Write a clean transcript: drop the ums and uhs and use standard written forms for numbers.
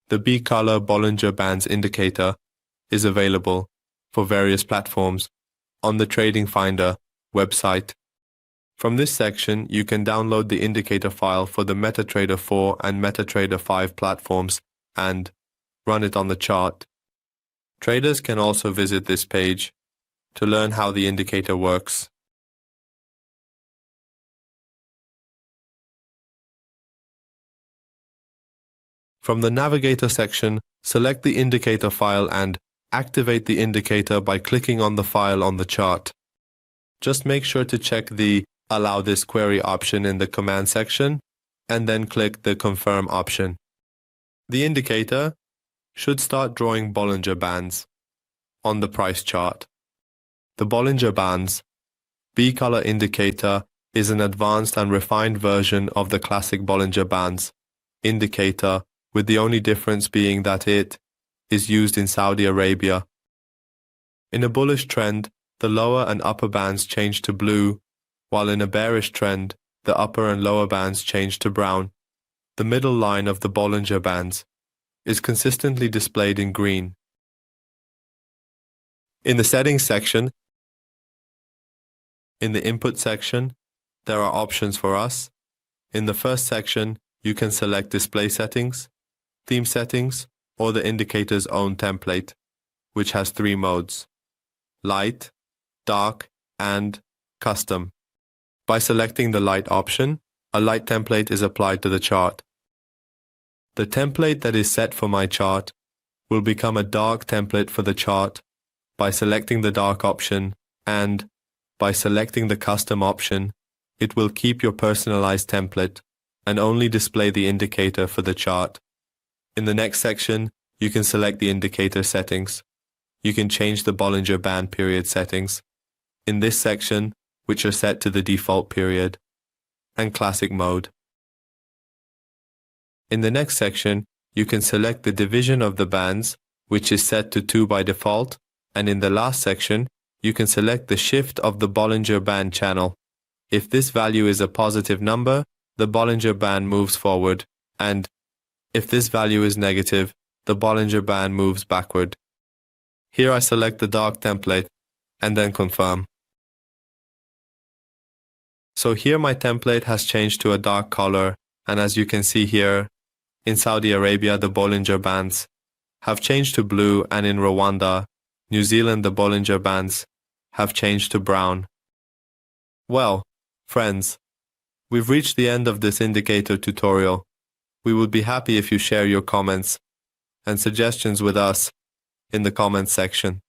The Bicolor Bollinger Bands indicator is available for various platforms on the TradingFinder website. From this section, you can download the indicator file for the MetaTrader 4 and MetaTrader 5 platforms and run it on the chart. Traders can also visit this page to learn how the indicator works. From the Navigator section, select the indicator file and activate the indicator by clicking on the file on the chart. Just make sure to check the Allow this query option in the command section and then click the Confirm option. The indicator should start drawing Bollinger Bands on the price chart. The Bollinger Bands Bicolor indicator is an advanced and refined version of the classic Bollinger Bands indicator, with the only difference being that it is used in Saudi Arabia. In a bullish trend, the lower and upper bands change to blue, while in a bearish trend, the upper and lower bands change to brown. The middle line of the Bollinger Bands is consistently displayed in green. In the Settings section, in the Input section, there are options for us. In the first section, you can select Display Settings, Theme Settings, or the indicator's own template, which has 3 modes: Light, Dark, and Custom. By selecting the Light option, a light template is applied to the chart. The template that is set for my chart will become a dark template for the chart by selecting the Dark option, and by selecting the Custom option, it will keep your personalized template and only display the indicator for the chart. In the next section, you can select the indicator settings. You can change the Bollinger Band period settings in this section, which are set to the default period and classic mode. In the next section, you can select the division of the bands, which is set to 2 by default, and in the last section, you can select the shift of the Bollinger Band channel. If this value is a positive number, the Bollinger Band moves forward, and if this value is negative, the Bollinger Band moves backward. Here I select the dark template and then confirm. So here my template has changed to a dark color, and as you can see here, in Saudi Arabia the Bollinger Bands have changed to blue, and in Rwanda, New Zealand, the Bollinger Bands have changed to brown. Well, friends, we've reached the end of this indicator tutorial. We would be happy if you share your comments and suggestions with us in the comments section.